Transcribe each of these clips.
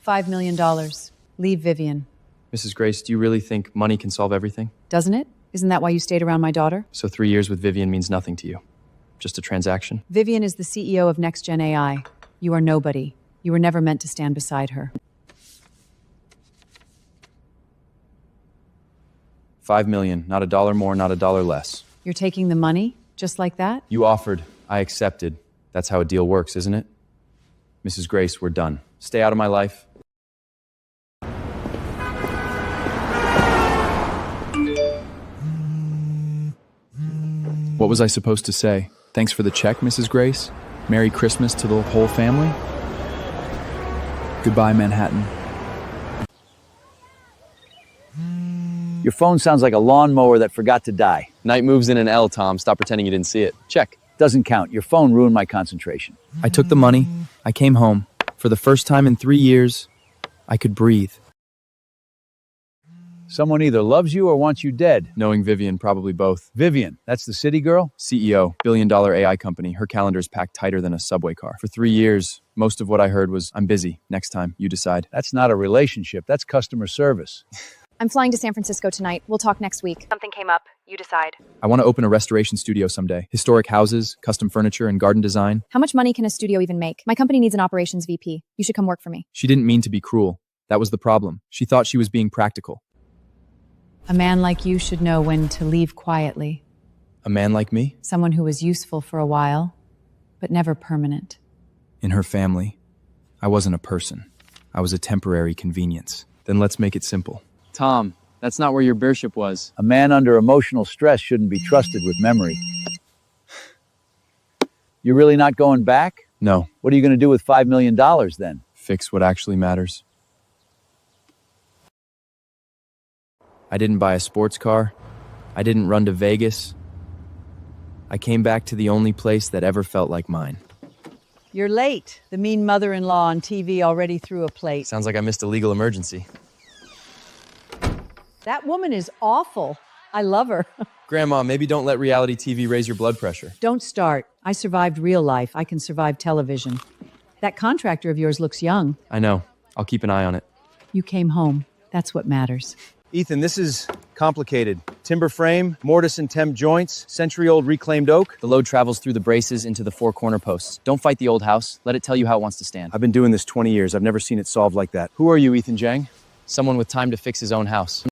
$5 million. Leave Vivian. Mrs. Grace, do you really think money can solve everything? Doesn't it? Isn't that why you stayed around my daughter? So 3 years with Vivian means nothing to you? Just a transaction? Vivian is the CEO of Next Gen AI. You are nobody. You were never meant to stand beside her. $5 million, not a dollar more, not a dollar less. You're taking the money? Just like that? You offered, I accepted. That's how a deal works, isn't it? Mrs. Grace, we're done. Stay out of my life. What was I supposed to say? Thanks for the check, Mrs. Grace. Merry Christmas to the whole family. Goodbye, Manhattan. Your phone sounds like a lawnmower that forgot to die. Night moves in an L, Tom. Stop pretending you didn't see it. Check. Doesn't count. Your phone ruined my concentration. I took the money. I came home. For the first time in 3 years, I could breathe. Someone either loves you or wants you dead. Knowing Vivian, probably both. Vivian, that's the city girl? CEO, billion-dollar AI company. Her calendar's packed tighter than a subway car. For 3 years, most of what I heard was, I'm busy. Next time, you decide. That's not a relationship. That's customer service. I'm flying to San Francisco tonight. We'll talk next week. Something came up. You decide. I want to open a restoration studio someday. Historic houses, custom furniture, and garden design. How much money can a studio even make? My company needs an operations VP. You should come work for me. She didn't mean to be cruel. That was the problem. She thought she was being practical. A man like you should know when to leave quietly. A man like me? Someone who was useful for a while, but never permanent. In her family, I wasn't a person. I was a temporary convenience. Then let's make it simple. Tom, that's not where your bearship was. A man under emotional stress shouldn't be trusted with memory. You're really not going back? No. What are you going to do with $5 million then? Fix what actually matters. I didn't buy a sports car. I didn't run to Vegas. I came back to the only place that ever felt like mine. You're late. The mean mother-in-law on TV already threw a plate. Sounds like I missed a legal emergency. That woman is awful. I love her. Grandma, maybe don't let reality TV raise your blood pressure. Don't start. I survived real life. I can survive television. That contractor of yours looks young. I know. I'll keep an eye on it. You came home. That's what matters. Ethan, this is complicated. Timber frame, mortise and temp joints, century-old reclaimed oak. The load travels through the braces into the 4 corner posts. Don't fight the old house. Let it tell you how it wants to stand. I've been doing this 20 years. I've never seen it solved like that. Who are you, Ethan Jang? Someone with time to fix his own house.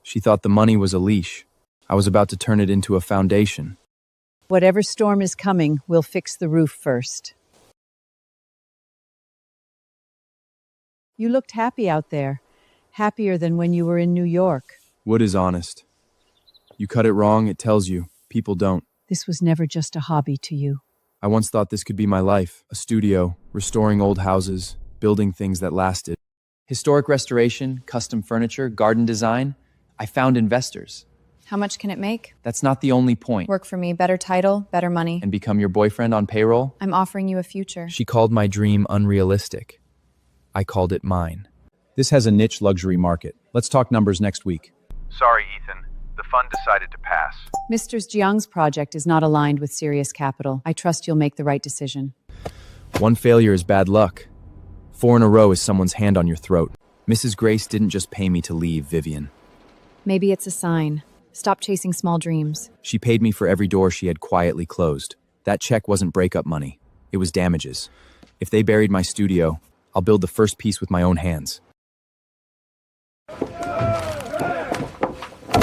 She thought the money was a leash. I was about to turn it into a foundation. Whatever storm is coming, we'll fix the roof first. You looked happy out there. Happier than when you were in New York. Wood is honest. You cut it wrong, it tells you. People don't. This was never just a hobby to you. I once thought this could be my life. A studio, restoring old houses, building things that lasted. Historic restoration, custom furniture, garden design. I found investors. How much can it make? That's not the only point. Work for me. Better title, better money. And become your boyfriend on payroll? I'm offering you a future. She called my dream unrealistic. I called it mine. This has a niche luxury market. Let's talk numbers next week. Sorry, Ethan. The fund decided to pass. Mr. Jiang's project is not aligned with serious capital. I trust you'll make the right decision. One failure is bad luck. 4 in a row is someone's hand on your throat. Mrs. Grace didn't just pay me to leave, Vivian. Maybe it's a sign. Stop chasing small dreams. She paid me for every door she had quietly closed. That check wasn't breakup money. It was damages. If they buried my studio, I'll build the first piece with my own hands.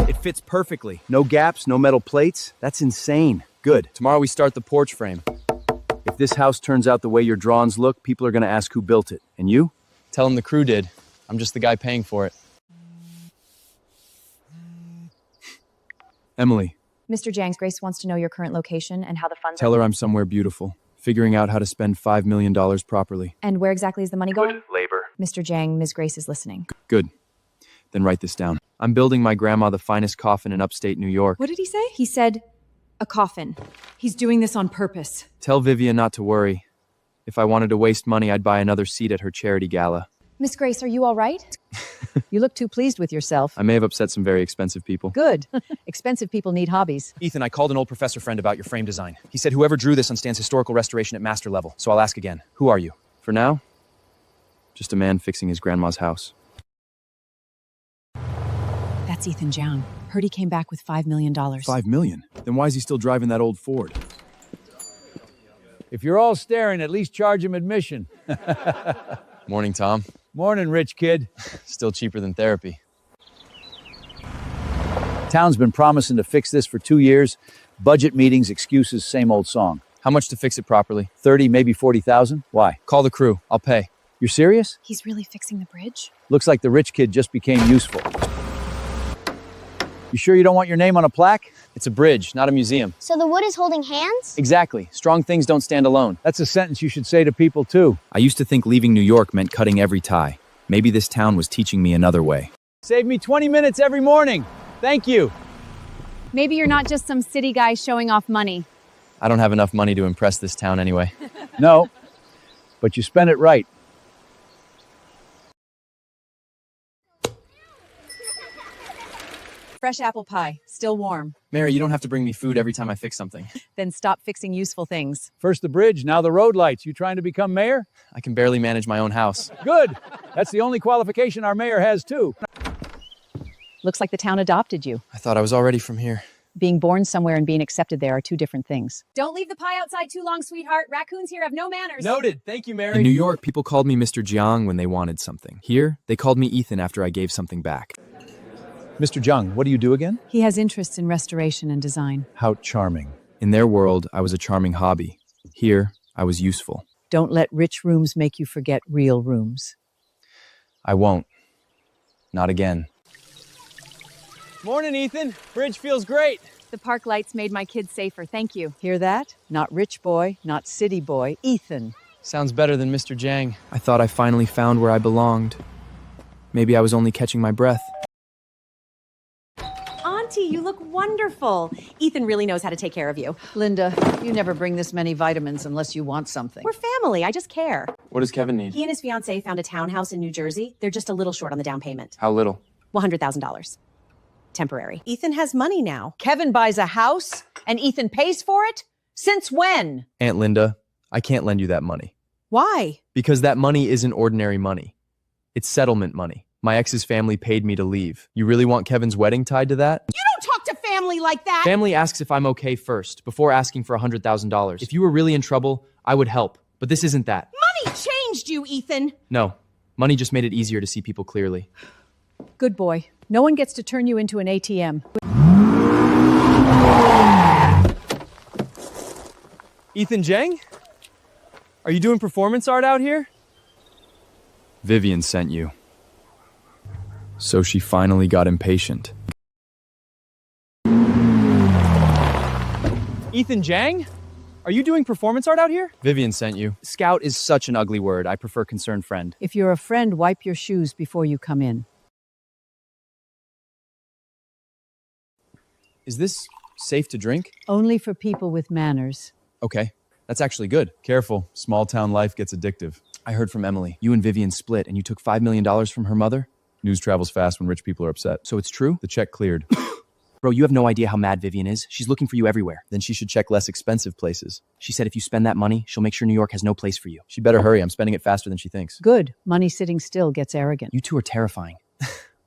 It fits perfectly. No gaps, no metal plates. That's insane. Good. Tomorrow we start the porch frame. If this house turns out the way your drawings look, people are going to ask who built it. And you? Tell them the crew did. I'm just the guy paying for it. Emily. Mr. Jang's Grace wants to know your current location and how the funds Tell her I'm somewhere beautiful. Figuring out how to spend $5 million properly. And where exactly is the money going? Good labor. Mr. Jang, Ms. Grace is listening. Good. Then write this down. I'm building my grandma the finest coffin in upstate New York. What did he say? He said a coffin. He's doing this on purpose. Tell Vivian not to worry. If I wanted to waste money, I'd buy another seat at her charity gala. Miss Grace, are you all right? You look too pleased with yourself. I may have upset some very expensive people. Good. Expensive people need hobbies. Ethan, I called an old professor friend about your frame design. He said whoever drew this understands historical restoration at master level, so I'll ask again. Who are you? For now, just a man fixing his grandma's house. That's Ethan Jiang. Heard he came back with $5 million. $5 million? Then why is he still driving that old Ford? If you're all staring, at least charge him admission. Morning, Tom. Morning, rich kid. Still cheaper than therapy. Town's been promising to fix this for 2 years. Budget meetings, excuses, same old song. How much to fix it properly? 30, maybe 40,000? Why? Call the crew. I'll pay. You're serious? He's really fixing the bridge? Looks like the rich kid just became useful. You sure you don't want your name on a plaque? It's a bridge, not a museum. So the wood is holding hands? Exactly. Strong things don't stand alone. That's a sentence you should say to people, too. I used to think leaving New York meant cutting every tie. Maybe this town was teaching me another way. Save me 20 minutes every morning. Thank you. Maybe you're not just some city guy showing off money. I don't have enough money to impress this town anyway. No, but you spent it right. Fresh apple pie, still warm. Mary, you don't have to bring me food every time I fix something. Then stop fixing useful things. First the bridge, now the road lights. You trying to become mayor? I can barely manage my own house. Good. That's the only qualification our mayor has, too. Looks like the town adopted you. I thought I was already from here. Being born somewhere and being accepted there are two different things. Don't leave the pie outside too long, sweetheart. Raccoons here have no manners. Noted. Thank you, Mary. In New York, people called me Mr. Jiang when they wanted something. Here, they called me Ethan after I gave something back. Mr. Jiang, what do you do again? He has interests in restoration and design. How charming. In their world, I was a charming hobby. Here, I was useful. Don't let rich rooms make you forget real rooms. I won't. Not again. Morning, Ethan. Bridge feels great. The park lights made my kids safer. Thank you. Hear that? Not rich boy, not city boy, Ethan. Sounds better than Mr. Jiang. I thought I finally found where I belonged. Maybe I was only catching my breath. Auntie, you look wonderful. Ethan really knows how to take care of you. Linda, you never bring this many vitamins unless you want something. We're family. I just care. What does Kevin need? He and his fiancée found a townhouse in New Jersey. They're just a little short on the down payment. How little? $100,000. Temporary. Ethan has money now. Kevin buys a house and Ethan pays for it? Since when? Aunt Linda, I can't lend you that money. Why? Because that money isn't ordinary money. It's settlement money. My ex's family paid me to leave. You really want Kevin's wedding tied to that? You don't talk to family like that! Family asks if I'm okay first, before asking for $100,000. If you were really in trouble, I would help. But this isn't that. Money changed you, Ethan! No. Money just made it easier to see people clearly. Good boy. No one gets to turn you into an ATM. Ethan Jiang? Are you doing performance art out here? Vivian sent you. So she finally got impatient. Ethan Jiang? Are you doing performance art out here? Vivian sent you. Scout is such an ugly word. I prefer concerned friend. If you're a friend, wipe your shoes before you come in. Is this safe to drink? Only for people with manners. Okay, that's actually good. Careful. Small town life gets addictive. I heard from Emily. You and Vivian split and you took $5 million from her mother? News travels fast when rich people are upset. So it's true? The check cleared. Bro, you have no idea how mad Vivian is. She's looking for you everywhere. Then she should check less expensive places. She said if you spend that money, she'll make sure New York has no place for you. She better hurry. I'm spending it faster than she thinks. Good. Money sitting still gets arrogant. You two are terrifying.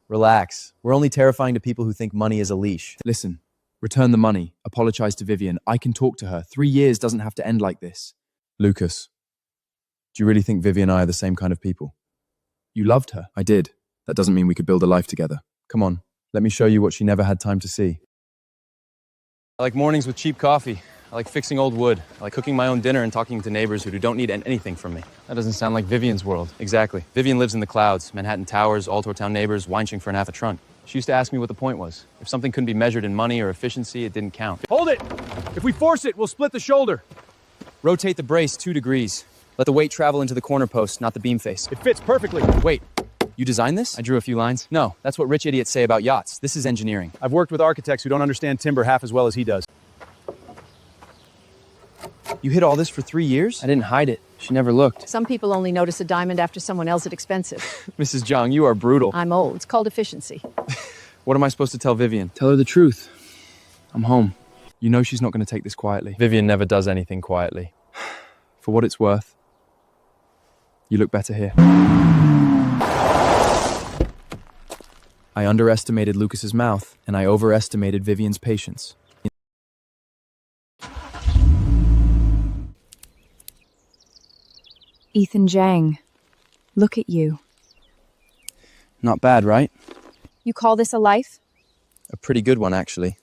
Relax. We're only terrifying to people who think money is a leash. Listen, return the money. Apologize to Vivian. I can talk to her. 3 years doesn't have to end like this. Lucas, do you really think Vivian and I are the same kind of people? You loved her. I did. That doesn't mean we could build a life together. Come on, let me show you what she never had time to see. I like mornings with cheap coffee. I like fixing old wood. I like cooking my own dinner and talking to neighbors who don't need anything from me. That doesn't sound like Vivian's world. Exactly. Vivian lives in the clouds. Manhattan Towers, Altortown neighbors, winching for an half a trunk. She used to ask me what the point was. If something couldn't be measured in money or efficiency, it didn't count. Hold it! If we force it, we'll split the shoulder. Rotate the brace 2 degrees. Let the weight travel into the corner post, not the beam face. It fits perfectly. Wait, you designed this? I drew a few lines. No, that's what rich idiots say about yachts. This is engineering. I've worked with architects who don't understand timber half as well as he does. You hid all this for 3 years? I didn't hide it. She never looked. Some people only notice a diamond after someone else is expensive. Mrs. Jiang, you are brutal. I'm old. It's called efficiency. What am I supposed to tell Vivian? Tell her the truth. I'm home. You know she's not going to take this quietly. Vivian never does anything quietly. For what it's worth, You look better here. I underestimated Lucas's mouth, and I overestimated Vivian's patience. Ethan Jang, look at you. Not bad, right? You call this a life? A pretty good one, actually.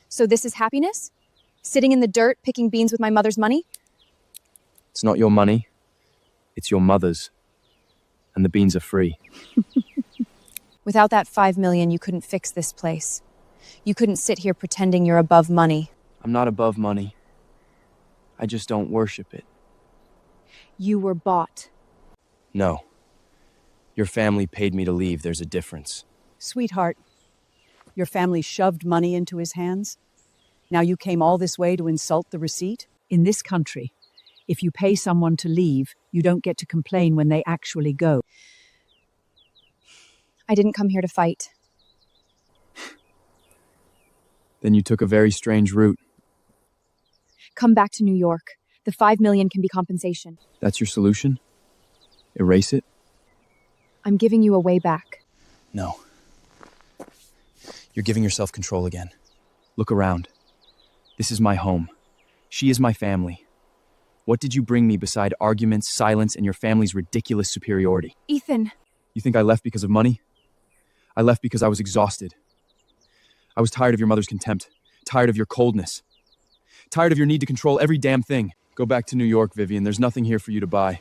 So this is happiness? Sitting in the dirt, picking beans with my mother's money? It's not your money. It's your mother's. And the beans are free. Without that 5 million, you couldn't fix this place. You couldn't sit here pretending you're above money. I'm not above money. I just don't worship it. You were bought. No. Your family paid me to leave. There's a difference. Sweetheart, your family shoved money into his hands? Now you came all this way to insult the receipt? In this country, if you pay someone to leave, you don't get to complain when they actually go. I didn't come here to fight. Then you took a very strange route. Come back to New York. The 5 million can be compensation. That's your solution? Erase it? I'm giving you a way back. No. You're giving yourself control again. Look around. This is my home. She is my family. What did you bring me beside arguments, silence, and your family's ridiculous superiority? Ethan. You think I left because of money? I left because I was exhausted. I was tired of your mother's contempt, tired of your coldness, tired of your need to control every damn thing. Go back to New York, Vivian. There's nothing here for you to buy.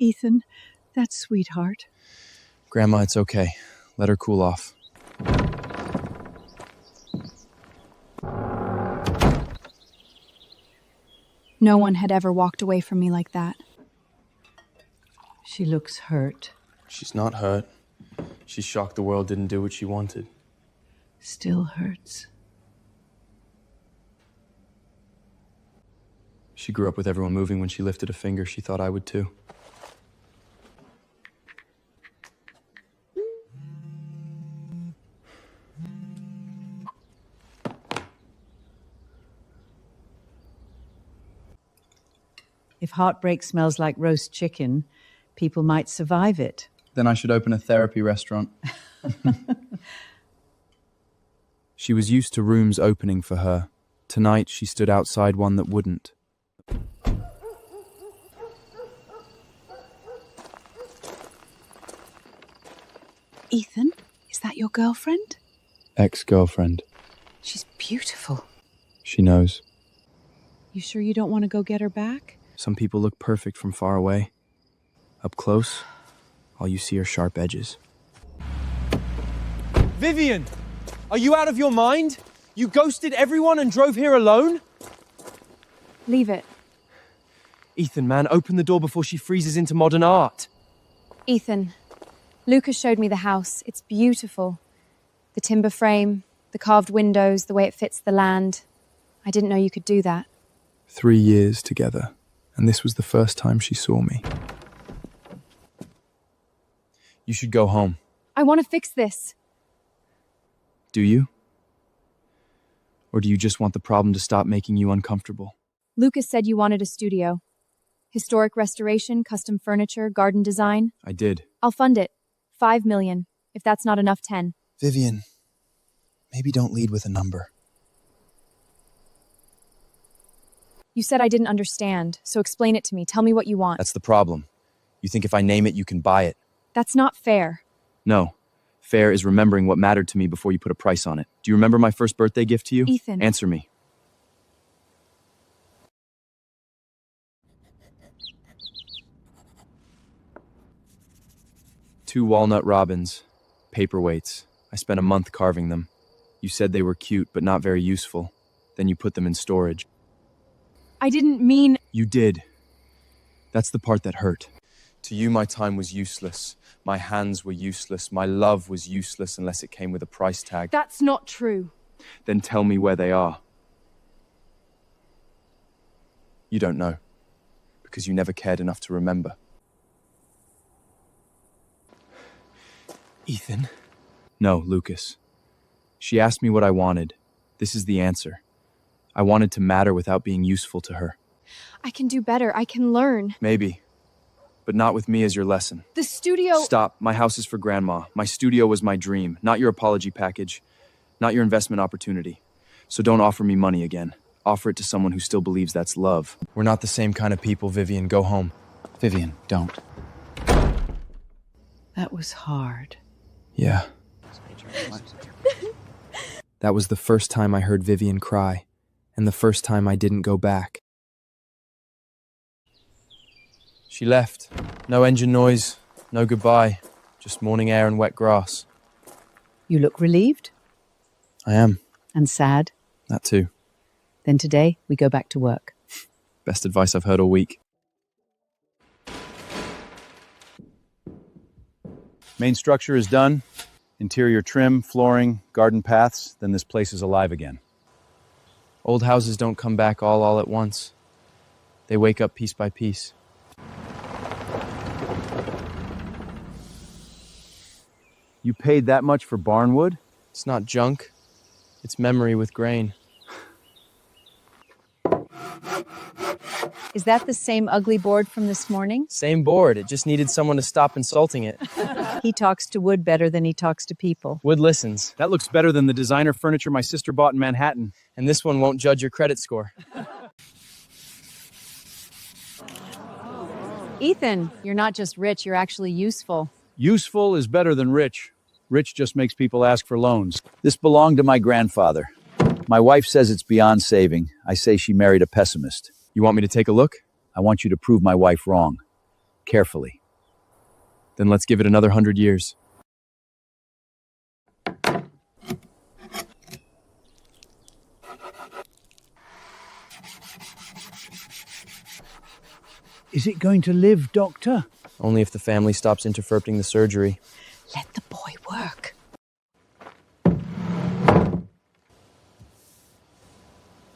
Ethan, that sweetheart. Grandma, it's okay. Let her cool off. No one had ever walked away from me like that. She looks hurt. She's not hurt. She's shocked the world didn't do what she wanted. Still hurts. She grew up with everyone moving. When she lifted a finger, she thought I would too. If heartbreak smells like roast chicken, people might survive it. Then I should open a therapy restaurant. She was used to rooms opening for her. Tonight, she stood outside one that wouldn't. Ethan, is that your girlfriend? Ex-girlfriend. She's beautiful. She knows. You sure you don't want to go get her back? Some people look perfect from far away. Up close, all you see are sharp edges. Vivian! Are you out of your mind? You ghosted everyone and drove here alone? Leave it. Ethan, man, open the door before she freezes into modern art. Ethan, Lucas showed me the house. It's beautiful. The timber frame, the carved windows, the way it fits the land. I didn't know you could do that. 3 years together, and this was the first time she saw me. You should go home. I want to fix this. Do you? Or do you just want the problem to stop making you uncomfortable? Lucas said you wanted a studio. Historic restoration, custom furniture, garden design. I did. I'll fund it. 5 million. If that's not enough, 10. Vivian, maybe don't lead with a number. You said I didn't understand, so explain it to me. Tell me what you want. That's the problem. You think if I name it, you can buy it. That's not fair. No. Fair is remembering what mattered to me before you put a price on it. Do you remember my first birthday gift to you? Ethan. Answer me. Two walnut robins. Paperweights. I spent a month carving them. You said they were cute, but not very useful. Then you put them in storage. I didn't mean... You did. That's the part that hurt. To you, my time was useless. My hands were useless. My love was useless unless it came with a price tag. That's not true. Then tell me where they are. You don't know, because you never cared enough to remember. Ethan? No, Lucas. She asked me what I wanted, This is the answer. I wanted to matter without being useful to her. I can do better. I can learn. Maybe. But not with me as your lesson. The studio. Stop. My house is for Grandma. My studio was my dream, not your apology package, not your investment opportunity. So don't offer me money again. Offer it to someone who still believes that's love. We're not the same kind of people, Vivian. Go home. Vivian, don't. That was hard. Yeah. That was the first time I heard Vivian cry, and the first time I didn't go back. She left. No engine noise, no goodbye, just morning air and wet grass. You look relieved I am. and sad. That too. Then today, we go back to work. Best advice I've heard all week. Main structure is done. Interior trim, flooring, garden paths. Then this place is alive again. Old houses don't come back all at once. They wake up piece by piece. You paid that much for barnwood? It's not junk. It's memory with grain. Is that the same ugly board from this morning? Same board. It just needed someone to stop insulting it. He talks to wood better than he talks to people. Wood listens. That looks better than the designer furniture my sister bought in Manhattan. And this one won't judge your credit score. Ethan, you're not just rich, you're actually useful. Useful is better than rich. Rich just makes people ask for loans. This belonged to my grandfather. My wife says it's beyond saving. I say she married a pessimist. You want me to take a look? I want you to prove my wife wrong. Carefully. Then let's give it another 100 years. Is it going to live, Doctor? Only if the family stops interrupting the surgery. Let the boy work.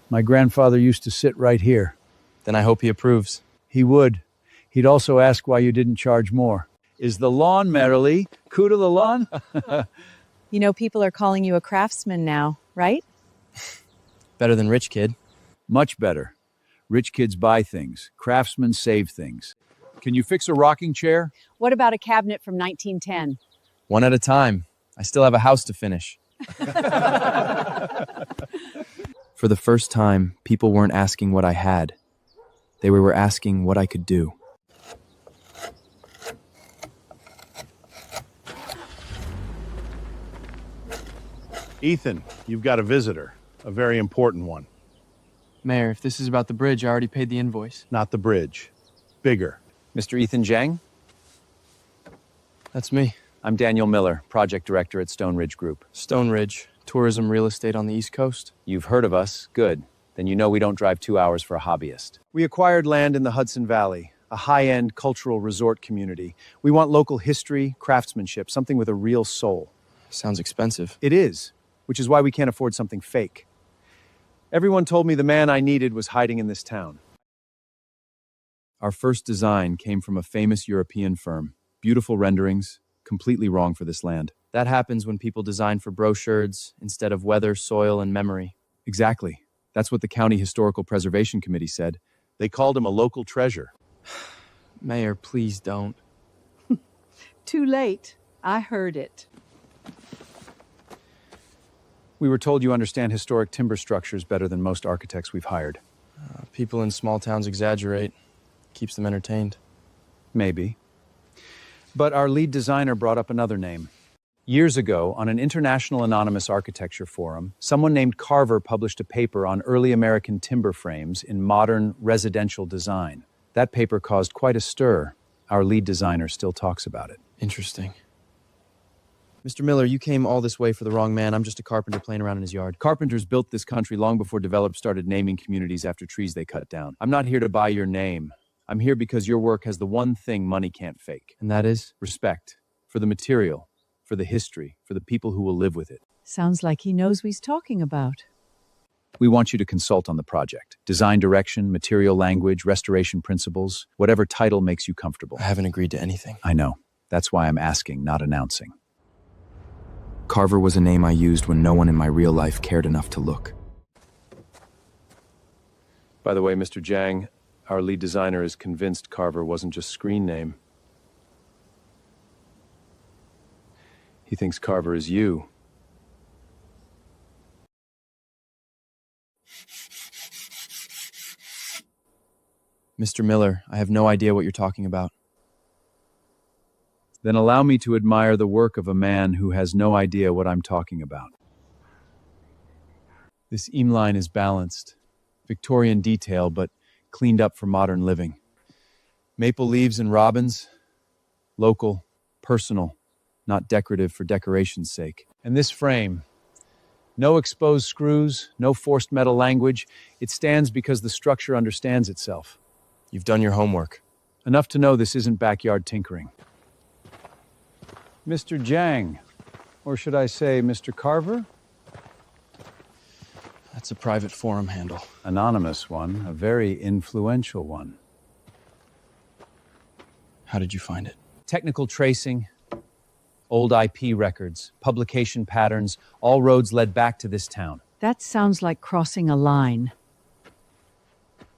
My grandfather used to sit right here. Then I hope he approves. He would. He'd also ask why you didn't charge more. Is the lawn merrily? Coup to the lawn? You know, people are calling you a craftsman now, right? Better than rich kid. Much better. Rich kids buy things. Craftsmen save things. Can you fix a rocking chair? What about a cabinet from 1910? One at a time. I still have a house to finish. For the first time, people weren't asking what I had. They were asking what I could do. Ethan, you've got a visitor. A very important one. Mayor, if this is about the bridge, I already paid the invoice. Not the bridge. Bigger. Mr. Ethan Zhang? That's me. I'm Daniel Miller, project director at Stone Ridge Group. Stone Ridge, tourism real estate on the East Coast. You've heard of us. Good. Then you know we don't drive 2 hours for a hobbyist. We acquired land in the Hudson Valley, a high-end cultural resort community. We want local history, craftsmanship, something with a real soul. Sounds expensive. It is, which is why we can't afford something fake. Everyone told me the man I needed was hiding in this town. Our first design came from a famous European firm. Beautiful renderings, completely wrong for this land. That happens when people design for brochures instead of weather, soil, and memory. Exactly. That's what the County Historical Preservation Committee said. They called him a local treasure. Mayor, please don't. Too late. I heard it. We were told you understand historic timber structures better than most architects we've hired. People in small towns exaggerate. Keeps them entertained. Maybe. But our lead designer brought up another name. Years ago, on an international anonymous architecture forum, someone named Carver published a paper on early American timber frames in modern residential design. That paper caused quite a stir. Our lead designer still talks about it. Interesting. Mr. Miller, you came all this way for the wrong man. I'm just a carpenter playing around in his yard. Carpenters built this country long before developers started naming communities after trees they cut down. I'm not here to buy your name. I'm here because your work has the one thing money can't fake. And that is? Respect. For the material, for the history, for the people who will live with it. Sounds like he knows what he's talking about. We want you to consult on the project. Design direction, material language, restoration principles, whatever title makes you comfortable. I haven't agreed to anything. I know. That's why I'm asking, not announcing. Carver was a name I used when no one in my real life cared enough to look. By the way, Mr. Jang, our lead designer is convinced Carver wasn't just screen name. He thinks Carver is you. Mr. Miller, I have no idea what you're talking about. Then allow me to admire the work of a man who has no idea what I'm talking about. This line is balanced. Victorian detail, but cleaned up for modern living. Maple leaves and robins. Local, personal, not decorative for decoration's sake. And this frame. No exposed screws, no forced metal language. It stands because the structure understands itself. You've done your homework. Enough to know this isn't backyard tinkering. Mr. Jang, or should I say Mr. Carver? That's a private forum handle. Anonymous one, a very influential one. How did you find it? Technical tracing, old IP records, publication patterns, all roads led back to this town. That sounds like crossing a line.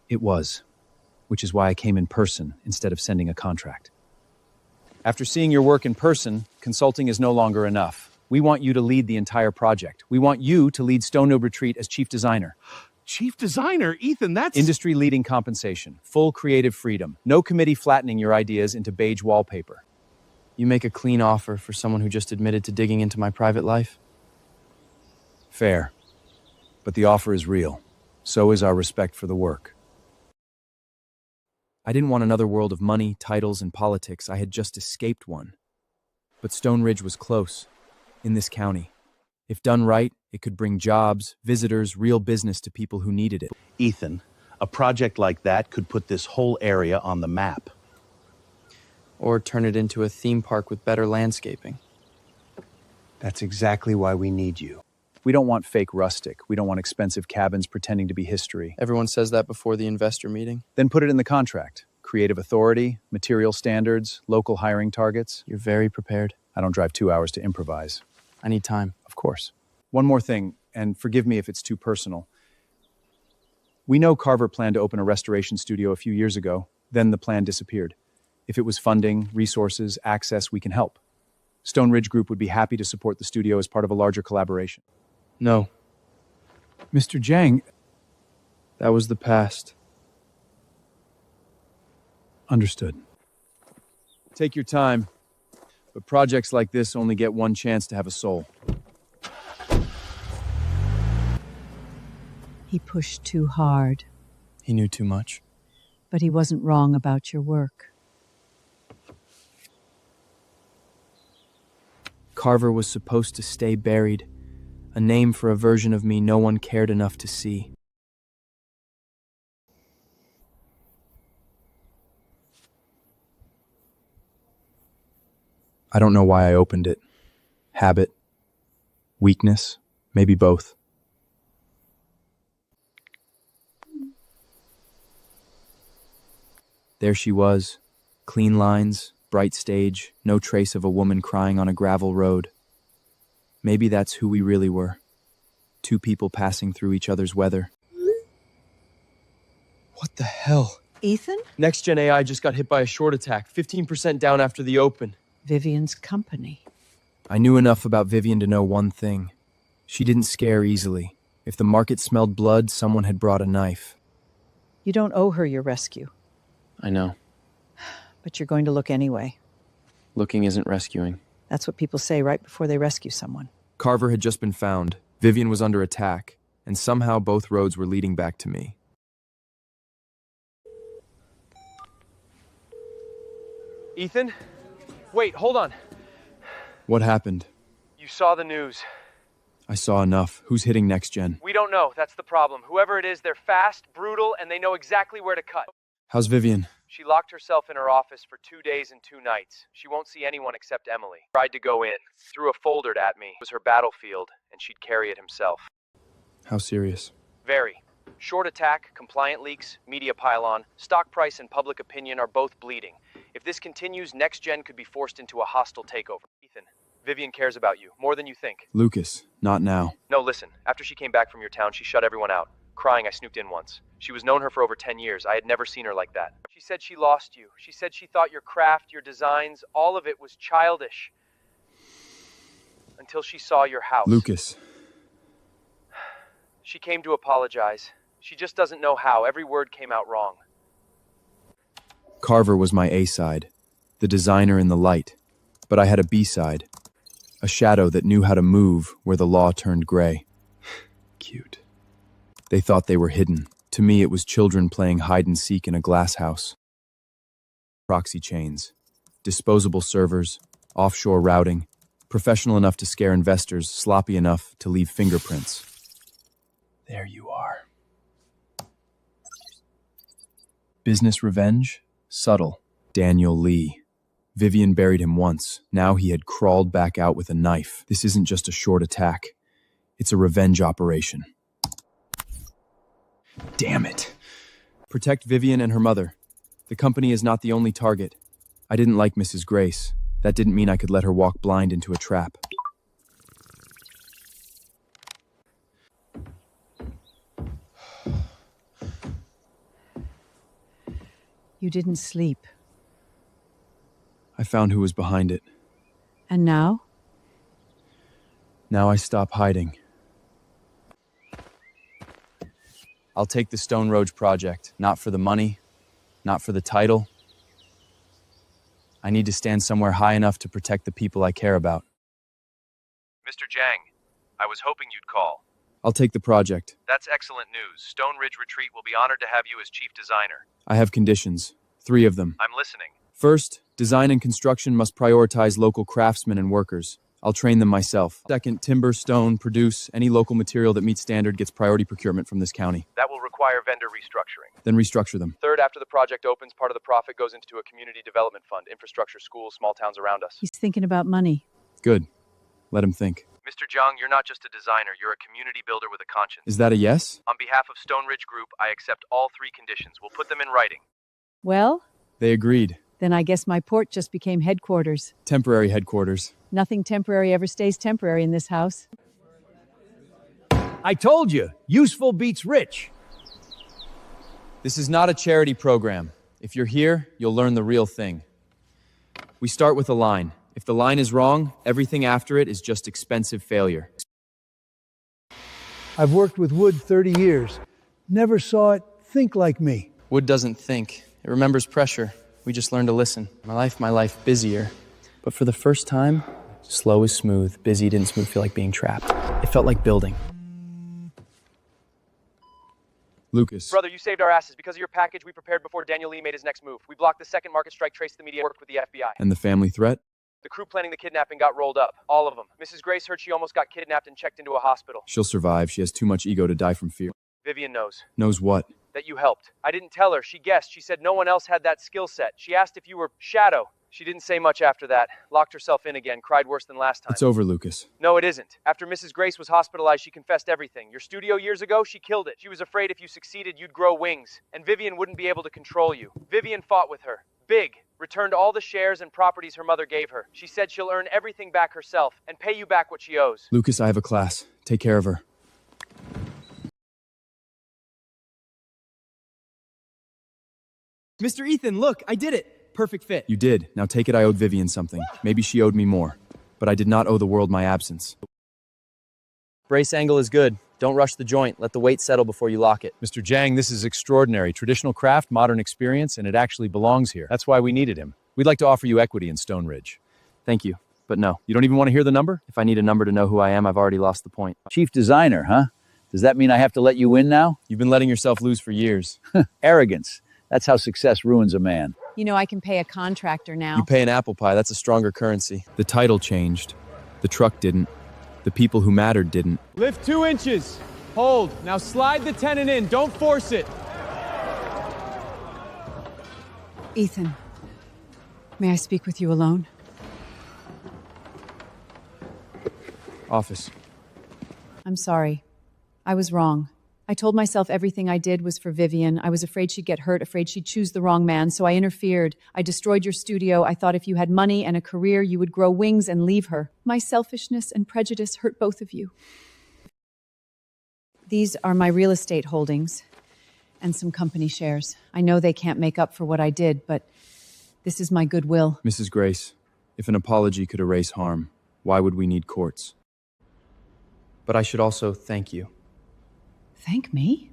It was, which is why I came in person instead of sending a contract. After seeing your work in person, consulting is no longer enough. We want you to lead the entire project. We want you to lead Stone Node Retreat as chief designer. Chief designer? Ethan, that's... Industry-leading compensation, full creative freedom, no committee flattening your ideas into beige wallpaper. You make a clean offer for someone who just admitted to digging into my private life? Fair. But the offer is real. So is our respect for the work. I didn't want another world of money, titles, and politics. I had just escaped one. But Stone Ridge was close, in this county. If done right, it could bring jobs, visitors, real business to people who needed it. Ethan, a project like that could put this whole area on the map. Or turn it into a theme park with better landscaping. That's exactly why we need you. We don't want fake rustic. We don't want expensive cabins pretending to be history. Everyone says that before the investor meeting. Then put it in the contract. Creative authority, material standards, local hiring targets. You're very prepared. I don't drive 2 hours to improvise. I need time. Of course. One more thing, and forgive me if it's too personal. We know Carver planned to open a restoration studio a few years ago. Then the plan disappeared. If it was funding, resources, access, we can help. Stone Ridge Group would be happy to support the studio as part of a larger collaboration. No. Mr. Jang... That was the past. Understood. Take your time. But projects like this only get one chance to have a soul. He pushed too hard, He knew too much. but he wasn't wrong about your work. Carver was supposed to stay buried. A name for a version of me no one cared enough to see. I don't know why I opened it. Habit, weakness, maybe both. There she was, clean lines, bright stage, no trace of a woman crying on a gravel road. Maybe that's who we really were. Two people passing through each other's weather. What the hell? Ethan? Next Gen AI just got hit by a short attack, 15% down after the open. Vivian's company. I knew enough about Vivian to know one thing. She didn't scare easily. If the market smelled blood, someone had brought a knife. You don't owe her your rescue, I know. but you're going to look anyway. Looking isn't rescuing. That's what people say right before they rescue someone. Carver had just been found. Vivian was under attack, and somehow both roads were leading back to me. Ethan? Wait, hold on. What happened? You saw the news. I saw enough. Who's hitting Next Gen? We don't know. That's the problem. Whoever it is, they're fast, brutal, and they know exactly where to cut. How's Vivian? She locked herself in her office for 2 days and 2 nights. She won't see anyone except Emily. Tried to go in. Threw a folder at me. It was her battlefield, and she'd carry it himself. How serious? Very. Short attack, compliant leaks, media pylon, stock price and public opinion are both bleeding. If this continues, Next Gen could be forced into a hostile takeover. Ethan, Vivian cares about you, more than you think. Lucas, not now. No, listen. After she came back from your town, she shut everyone out. Crying, I snooped in once. She was known her for over 10 years. I had never seen her like that. She said she lost you. She said she thought your craft, your designs, all of it was childish. Until she saw your house. Lucas. She came to apologize. She just doesn't know how. Every word came out wrong. Carver was my A side, the designer in the light. But I had a B side, a shadow that knew how to move where the law turned gray. Cute. They thought they were hidden. To me, it was children playing hide and seek in a glass house. Proxy chains, disposable servers, offshore routing, professional enough to scare investors, sloppy enough to leave fingerprints. There you are. Business revenge? Subtle. Daniel Lee. Vivian buried him once. Now he had crawled back out with a knife. This isn't just a short attack. It's a revenge operation. Damn it. Protect Vivian and her mother. The company is not the only target. I didn't like Mrs. Grace. That didn't mean I could let her walk blind into a trap. You didn't sleep. I found who was behind it. And now? Now I stop hiding. I'll take the Stone Road project, not for the money, not for the title. I need to stand somewhere high enough to protect the people I care about. Mr. Jang, I was hoping you'd call. I'll take the project. That's excellent news. Stone Ridge Retreat will be honored to have you as chief designer. I have conditions, 3 of them. I'm listening. First, design and construction must prioritize local craftsmen and workers. I'll train them myself. Second, timber, stone, produce, any local material that meets standard gets priority procurement from this county. That will require vendor restructuring. Then restructure them. Third, after the project opens, part of the profit goes into a community development fund, infrastructure, schools, small towns around us. He's thinking about money. Good. Let him think. Mr. Jang, you're not just a designer, you're a community builder with a conscience. Is that a yes? On behalf of Stone Ridge Group, I accept all 3 conditions. We'll put them in writing. Well, They agreed. then I guess my port just became headquarters. Temporary headquarters. Nothing temporary ever stays temporary in this house. I told you, useful beats rich. This is not a charity program. If you're here, you'll learn the real thing. We start with a line. If the line is wrong, everything after it is just expensive failure. I've worked with wood 30 years. Never saw it think like me. Wood doesn't think. It remembers pressure. We just learn to listen. My life, busier. But for the first time, slow is smooth. Busy didn't smooth feel like being trapped. It felt like building. Lucas. Brother, you saved our asses. Because of your package we prepared before Daniel Lee made his next move. We blocked the second market strike, traced the media, worked with the FBI. And the family threat? The crew planning the kidnapping got rolled up. All of them. Mrs. Grace heard she almost got kidnapped and checked into a hospital. She'll survive. She has too much ego to die from fear. Vivian knows. Knows what? That you helped. I didn't tell her. She guessed. She said no one else had that skill set. She asked if you were Shadow. She didn't say much after that. Locked herself in again. Cried worse than last time. It's over, Lucas. No, it isn't. After Mrs. Grace was hospitalized, she confessed everything. Your studio years ago, she killed it. She was afraid if you succeeded, you'd grow wings. And Vivian wouldn't be able to control you. Vivian fought with her. Big. Returned all the shares and properties her mother gave her. She said she'll earn everything back herself and pay you back what she owes. Lucas, I have a class. Take care of her. Mr. Ethan, look, I did it. Perfect fit. You did. Now take it I owed Vivian something. Maybe she owed me more. But I did not owe the world my absence. Brace angle is good. Don't rush the joint. Let the weight settle before you lock it. Mr. Jang, this is extraordinary. Traditional craft, modern experience, and it actually belongs here. That's why we needed him. We'd like to offer you equity in Stone Ridge. Thank you, but no. You don't even want to hear the number? If I need a number to know who I am, I've already lost the point. Chief designer, huh? Does that mean I have to let you win now? You've been letting yourself lose for years. Arrogance. That's how success ruins a man. You know, I can pay a contractor now. You pay an apple pie, that's a stronger currency. The title changed. The truck didn't. The people who mattered didn't. Lift 2 inches. Hold. Now slide the tenon in. Don't force it. Ethan, may I speak with you alone? Office. I'm sorry. I was wrong. I told myself everything I did was for Vivian. I was afraid she'd get hurt, afraid she'd choose the wrong man, so I interfered. I destroyed your studio. I thought if you had money and a career, you would grow wings and leave her. My selfishness and prejudice hurt both of you. These are my real estate holdings and some company shares. I know they can't make up for what I did, but this is my goodwill. Mrs. Grace, if an apology could erase harm, why would we need courts? But I should also thank you. Thank me?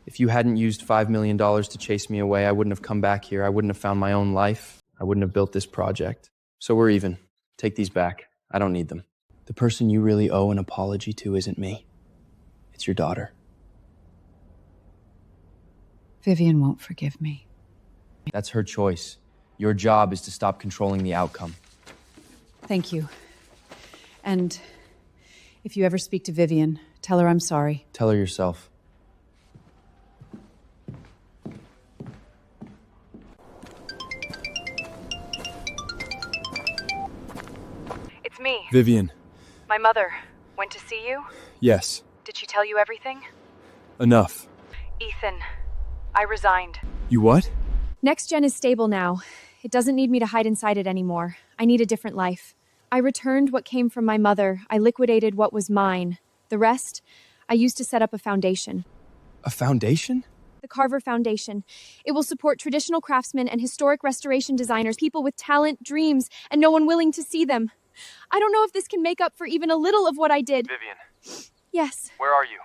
If you hadn't used $5 million to chase me away, I wouldn't have come back here. I wouldn't have found my own life. I wouldn't have built this project. So we're even. Take these back. I don't need them. The person you really owe an apology to isn't me. It's your daughter. Vivian won't forgive me. That's her choice. Your job is to stop controlling the outcome. Thank you. And if you ever speak to Vivian, tell her I'm sorry. Tell her yourself. It's me. Vivian. My mother went to see you? Yes. Did she tell you everything? Enough. Ethan, I resigned. You what? Next Gen is stable now. It doesn't need me to hide inside it anymore. I need a different life. I returned what came from my mother. I liquidated what was mine. The rest, I used to set up a foundation. A foundation? The Carver Foundation. It will support traditional craftsmen and historic restoration designers, people with talent, dreams, and no one willing to see them. I don't know if this can make up for even a little of what I did. Vivian. Yes. Where are you?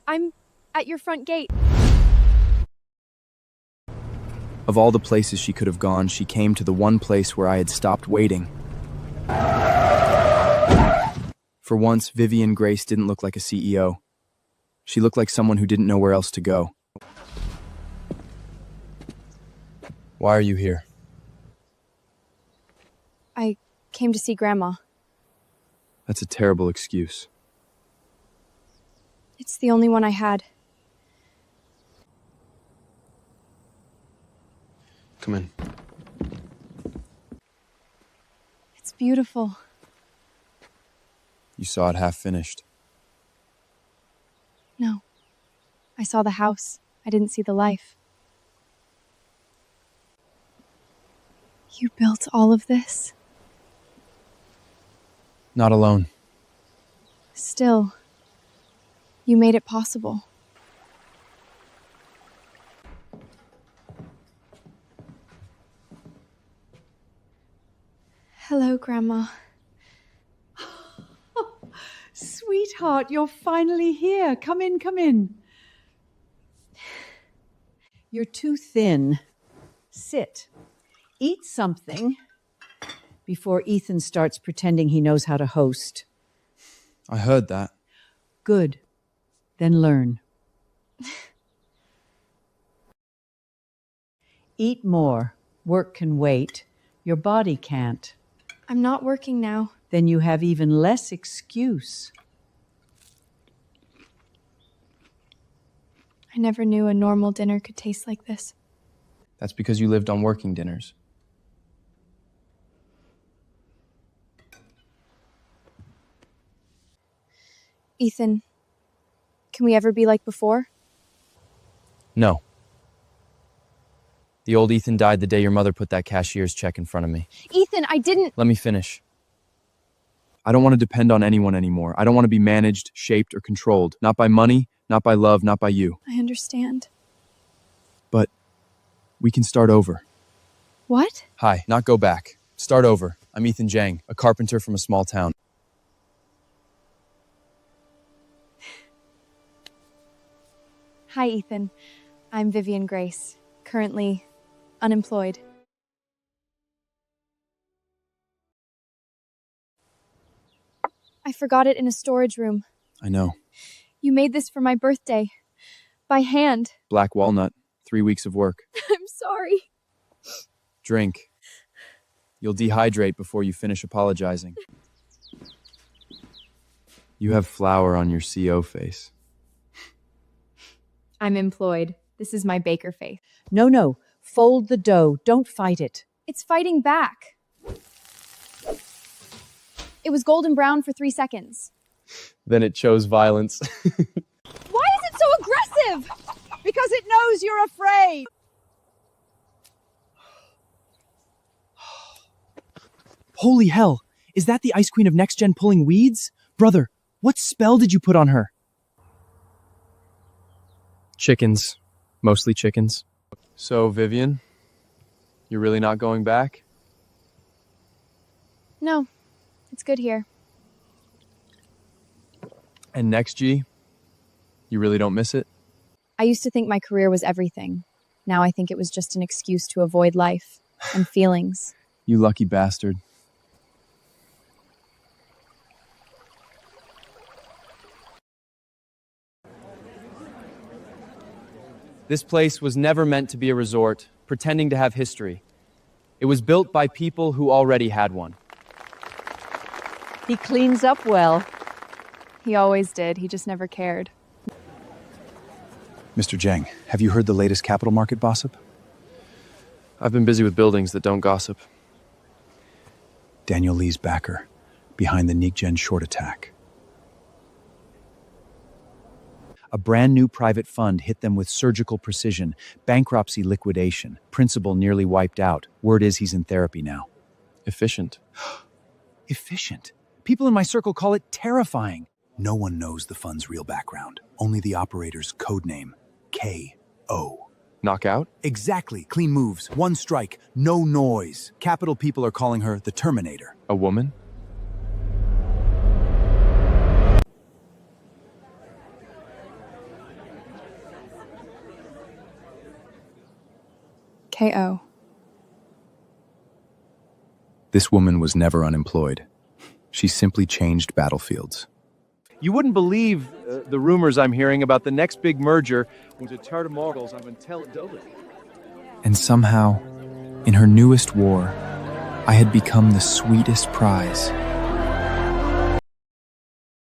I'm at your front gate. Of all the places she could have gone, she came to the one place where I had stopped waiting. For once, Vivian Grace didn't look like a CEO. She looked like someone who didn't know where else to go. Why are you here? I came to see Grandma. That's a terrible excuse. It's the only one I had. Come in. It's beautiful. You saw it half finished. No. I saw the house. I didn't see the life. You built all of this? Not alone. Still, you made it possible. Hello, Grandma. Sweetheart, you're finally here. Come in, come in. You're too thin. Sit. Eat something before Ethan starts pretending he knows how to host. I heard that. Good. Then learn. Eat more. Work can wait. Your body can't. I'm not working now. Then you have even less excuse. I never knew a normal dinner could taste like this. That's because you lived on working dinners. Ethan, can we ever be like before? No. The old Ethan died the day your mother put that cashier's check in front of me. Ethan, I didn't... Let me finish. I don't want to depend on anyone anymore. I don't want to be managed, shaped, or controlled. Not by money, not by love, not by you. I understand. But we can start over. What? Hi, not go back. Start over. I'm Ethan Jang, a carpenter from a small town. Hi, Ethan. I'm Vivian Grace, currently unemployed. I forgot it in a storage room. I know. You made this for my birthday. By hand. Black walnut. 3 weeks of work. I'm sorry. Drink. You'll dehydrate before you finish apologizing. You have flour on your CO face. I'm employed. This is my baker face. No. Fold the dough. Don't fight it. It's fighting back. It was golden brown for 3 seconds. Then it chose violence. Why you're afraid! Holy hell! Is that the Ice Queen of Next Gen pulling weeds? Brother, what spell did you put on her? Chickens. Mostly chickens. So, Vivian, you're really not going back? No, it's good here. And next G? You really don't miss it? I used to think my career was everything. Now I think it was just an excuse to avoid life and feelings. You lucky bastard. This place was never meant to be a resort, pretending to have history. It was built by people who already had one. He cleans up well. He always did, he just never cared. Mr. Zhang, have you heard the latest capital market gossip? I've been busy with buildings that don't gossip. Daniel Lee's backer, behind the NickGen short attack. A brand new private fund hit them with surgical precision, bankruptcy liquidation, principal nearly wiped out. Word is he's in therapy now. Efficient. Efficient? People in my circle call it terrifying. No one knows the fund's real background, only the operator's code name, K.O. Knockout? Exactly. Clean moves, one strike, no noise. Capital people are calling her the Terminator. A woman? K.O. This woman was never unemployed. She simply changed battlefields. You wouldn't believe the rumors I'm hearing about the next big merger. And somehow, in her newest war, I had become the sweetest prize.